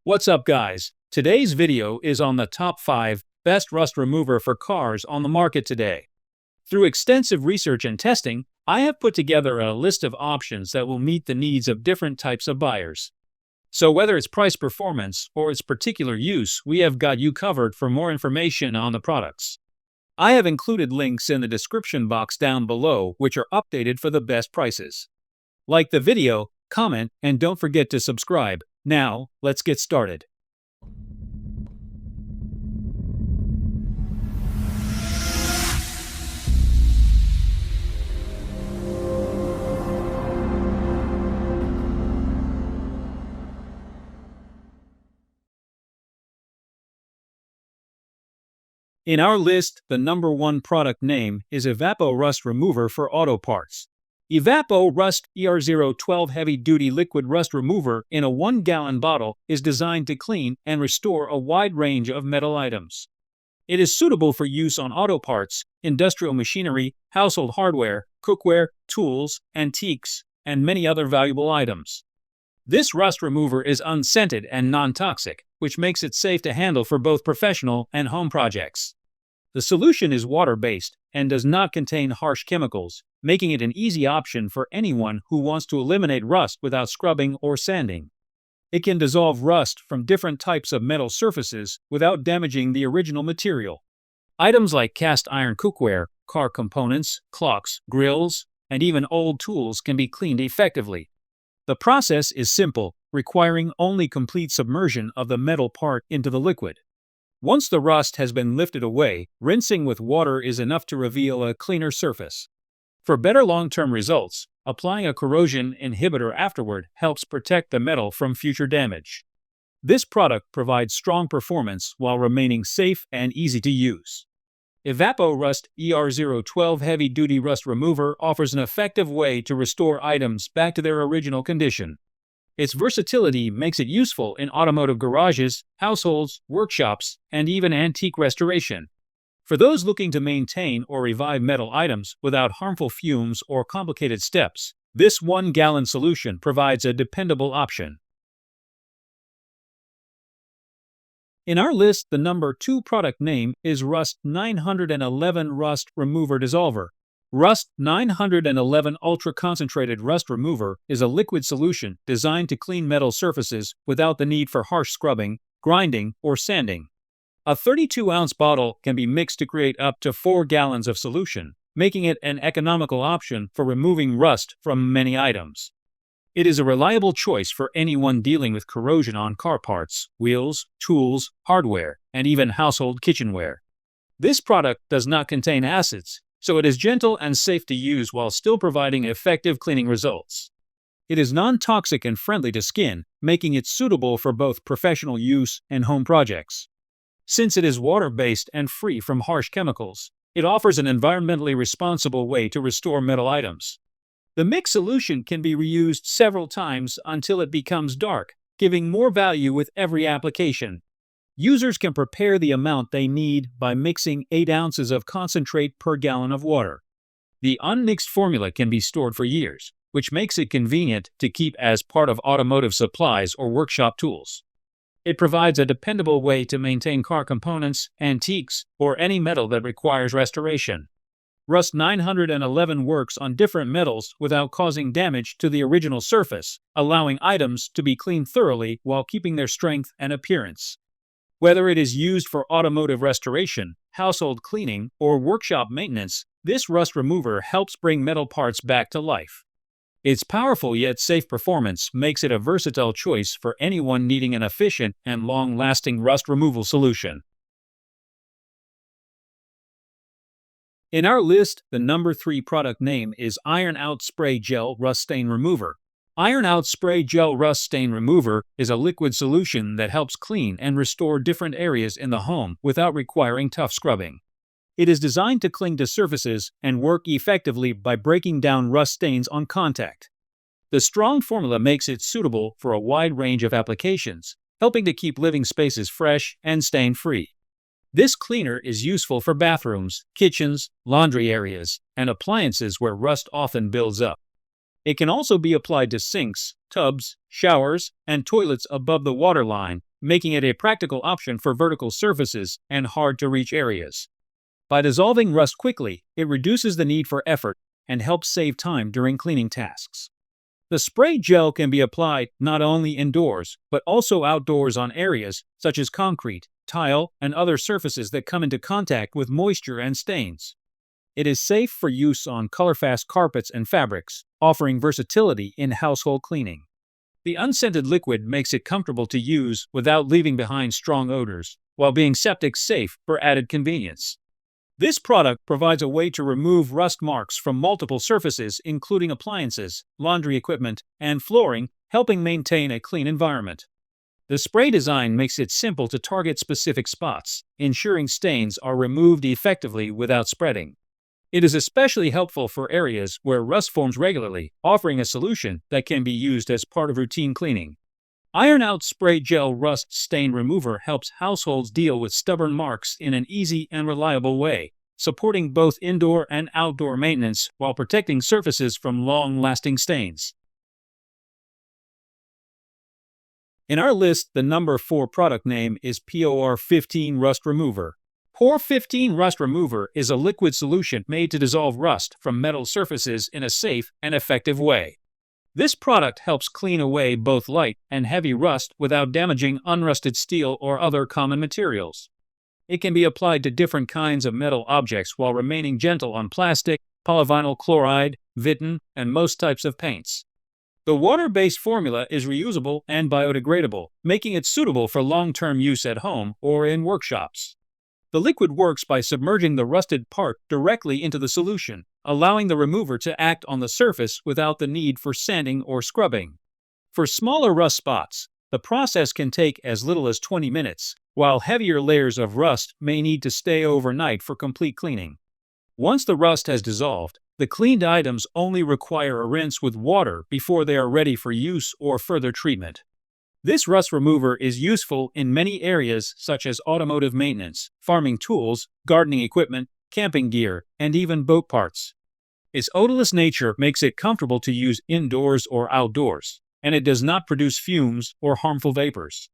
What's up, guys? Today's video is on the top 5 best rust remover for cars on the market today. Through extensive research and testing, I have put together a list of options that will meet the needs of different types of buyers. So whether it's price performance or its particular use, we have got you covered. For more information on the products, I have included links in the description box down below which are updated for the best prices. Like the video, comment, and don't forget to subscribe. Now, let's get started. In our list, the number 1 product name is Evapo-Rust Remover for auto parts. Evapo-Rust ER012 heavy-duty liquid rust remover in a 1-gallon bottle is designed to clean and restore a wide range of metal items. It is suitable for use on auto parts, industrial machinery, household hardware, cookware, tools, antiques, and many other valuable items. This rust remover is unscented and non-toxic, which makes it safe to handle for both professional and home projects. The solution is water-based and does not contain harsh chemicals, making it an easy option for anyone who wants to eliminate rust without scrubbing or sanding. It can dissolve rust from different types of metal surfaces without damaging the original material. Items like cast iron cookware, car components, clocks, grills, and even old tools can be cleaned effectively. The process is simple, requiring only complete submersion of the metal part into the liquid. Once the rust has been lifted away, rinsing with water is enough to reveal a cleaner surface. For better long-term results, applying a corrosion inhibitor afterward helps protect the metal from future damage. This product provides strong performance while remaining safe and easy to use. Evapo-Rust ER012 heavy-duty rust remover offers an effective way to restore items back to their original condition. Its versatility makes it useful in automotive garages, households, workshops, and even antique restoration. For those looking to maintain or revive metal items without harmful fumes or complicated steps, this 1-gallon solution provides a dependable option. In our list, the number 2 product name is Rust 911 Rust Remover Dissolver. Rust 911 Ultra Concentrated Rust Remover is a liquid solution designed to clean metal surfaces without the need for harsh scrubbing, grinding, or sanding. A 32-ounce bottle can be mixed to create up to 4 gallons of solution, making it an economical option for removing rust from many items. It is a reliable choice for anyone dealing with corrosion on car parts, wheels, tools, hardware, and even household kitchenware. This product does not contain acids, so it is gentle and safe to use while still providing effective cleaning results. It is non-toxic and friendly to skin, making it suitable for both professional use and home projects. Since it is water-based and free from harsh chemicals, it offers an environmentally responsible way to restore metal items. The mixed solution can be reused several times until it becomes dark, giving more value with every application. Users can prepare the amount they need by mixing 8 ounces of concentrate per gallon of water. The unmixed formula can be stored for years, which makes it convenient to keep as part of automotive supplies or workshop tools. It provides a dependable way to maintain car components, antiques, or any metal that requires restoration. Rust 911 works on different metals without causing damage to the original surface, allowing items to be cleaned thoroughly while keeping their strength and appearance. Whether it is used for automotive restoration, household cleaning, or workshop maintenance, this rust remover helps bring metal parts back to life. Its powerful yet safe performance makes it a versatile choice for anyone needing an efficient and long-lasting rust removal solution. In our list, the number 3 product name is Iron Out Spray Gel Rust Stain Remover. Iron Out Spray Gel Rust Stain Remover is a liquid solution that helps clean and restore different areas in the home without requiring tough scrubbing. It is designed to cling to surfaces and work effectively by breaking down rust stains on contact. The strong formula makes it suitable for a wide range of applications, helping to keep living spaces fresh and stain-free. This cleaner is useful for bathrooms, kitchens, laundry areas, and appliances where rust often builds up. It can also be applied to sinks, tubs, showers, and toilets above the waterline, making it a practical option for vertical surfaces and hard-to-reach areas. By dissolving rust quickly, it reduces the need for effort and helps save time during cleaning tasks. The spray gel can be applied not only indoors, but also outdoors on areas such as concrete, tile, and other surfaces that come into contact with moisture and stains. It is safe for use on color-fast carpets and fabrics, offering versatility in household cleaning. The unscented liquid makes it comfortable to use without leaving behind strong odors, while being septic safe for added convenience. This product provides a way to remove rust marks from multiple surfaces, including appliances, laundry equipment, and flooring, helping maintain a clean environment. The spray design makes it simple to target specific spots, ensuring stains are removed effectively without spreading. It is especially helpful for areas where rust forms regularly, offering a solution that can be used as part of routine cleaning. Iron Out Spray Gel Rust Stain Remover helps households deal with stubborn marks in an easy and reliable way, supporting both indoor and outdoor maintenance while protecting surfaces from long-lasting stains. In our list, the number 4 product name is POR-15 Rust Remover. POR-15 Rust Remover is a liquid solution made to dissolve rust from metal surfaces in a safe and effective way. This product helps clean away both light and heavy rust without damaging unrusted steel or other common materials. It can be applied to different kinds of metal objects while remaining gentle on plastic, polyvinyl chloride, Vitin, and most types of paints. The water-based formula is reusable and biodegradable, making it suitable for long-term use at home or in workshops. The liquid works by submerging the rusted part directly into the solution, allowing the remover to act on the surface without the need for sanding or scrubbing. For smaller rust spots, the process can take as little as 20 minutes, while heavier layers of rust may need to stay overnight for complete cleaning. Once the rust has dissolved, the cleaned items only require a rinse with water before they are ready for use or further treatment. This rust remover is useful in many areas such as automotive maintenance, farming tools, gardening equipment, camping gear, and even boat parts. Its odorless nature makes it comfortable to use indoors or outdoors, and it does not produce fumes or harmful vapors.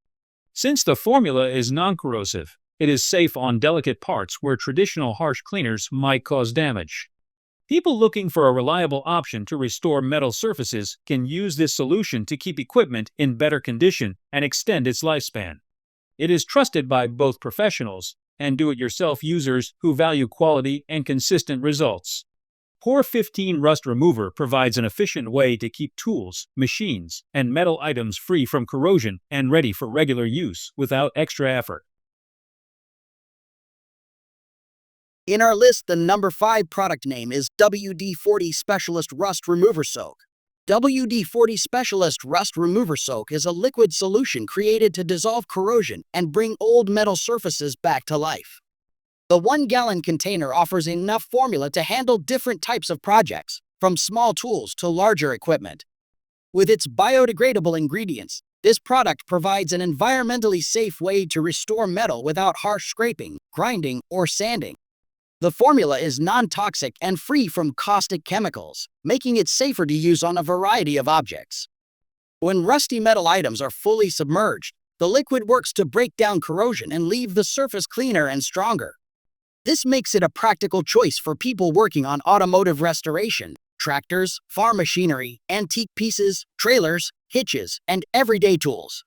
Since the formula is non-corrosive, it is safe on delicate parts where traditional harsh cleaners might cause damage. People looking for a reliable option to restore metal surfaces can use this solution to keep equipment in better condition and extend its lifespan. It is trusted by both professionals and do-it-yourself users who value quality and consistent results. POR-15 Rust Remover provides an efficient way to keep tools, machines, and metal items free from corrosion and ready for regular use without extra effort. In our list, the number 5 product name is WD-40 Specialist Rust Remover Soak. WD-40 Specialist Rust Remover Soak is a liquid solution created to dissolve corrosion and bring old metal surfaces back to life. The 1-gallon container offers enough formula to handle different types of projects, from small tools to larger equipment. With its biodegradable ingredients, this product provides an environmentally safe way to restore metal without harsh scraping, grinding, or sanding. The formula is non-toxic and free from caustic chemicals, making it safer to use on a variety of objects. When rusty metal items are fully submerged, the liquid works to break down corrosion and leave the surface cleaner and stronger. This makes it a practical choice for people working on automotive restoration, tractors, farm machinery, antique pieces, trailers, hitches, and everyday tools.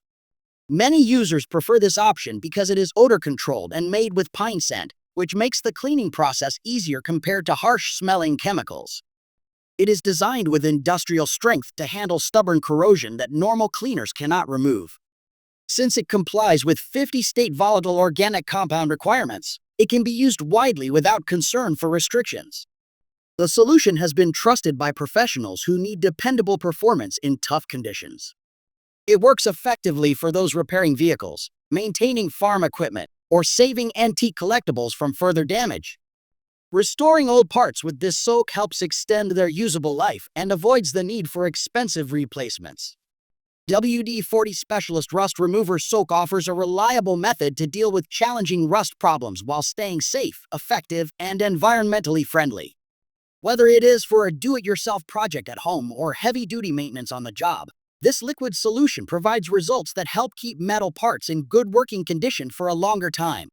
Many users prefer this option because it is odor-controlled and made with pine scent, which makes the cleaning process easier compared to harsh-smelling chemicals. It is designed with industrial strength to handle stubborn corrosion that normal cleaners cannot remove. Since it complies with 50 state volatile organic compound requirements, it can be used widely without concern for restrictions. The solution has been trusted by professionals who need dependable performance in tough conditions. It works effectively for those repairing vehicles, maintaining farm equipment, or saving antique collectibles from further damage. Restoring old parts with this soak helps extend their usable life and avoids the need for expensive replacements. WD-40 Specialist Rust Remover Soak offers a reliable method to deal with challenging rust problems while staying safe, effective, and environmentally friendly. Whether it is for a do-it-yourself project at home or heavy-duty maintenance on the job, This liquid solution provides results that help keep metal parts in good working condition for a longer time.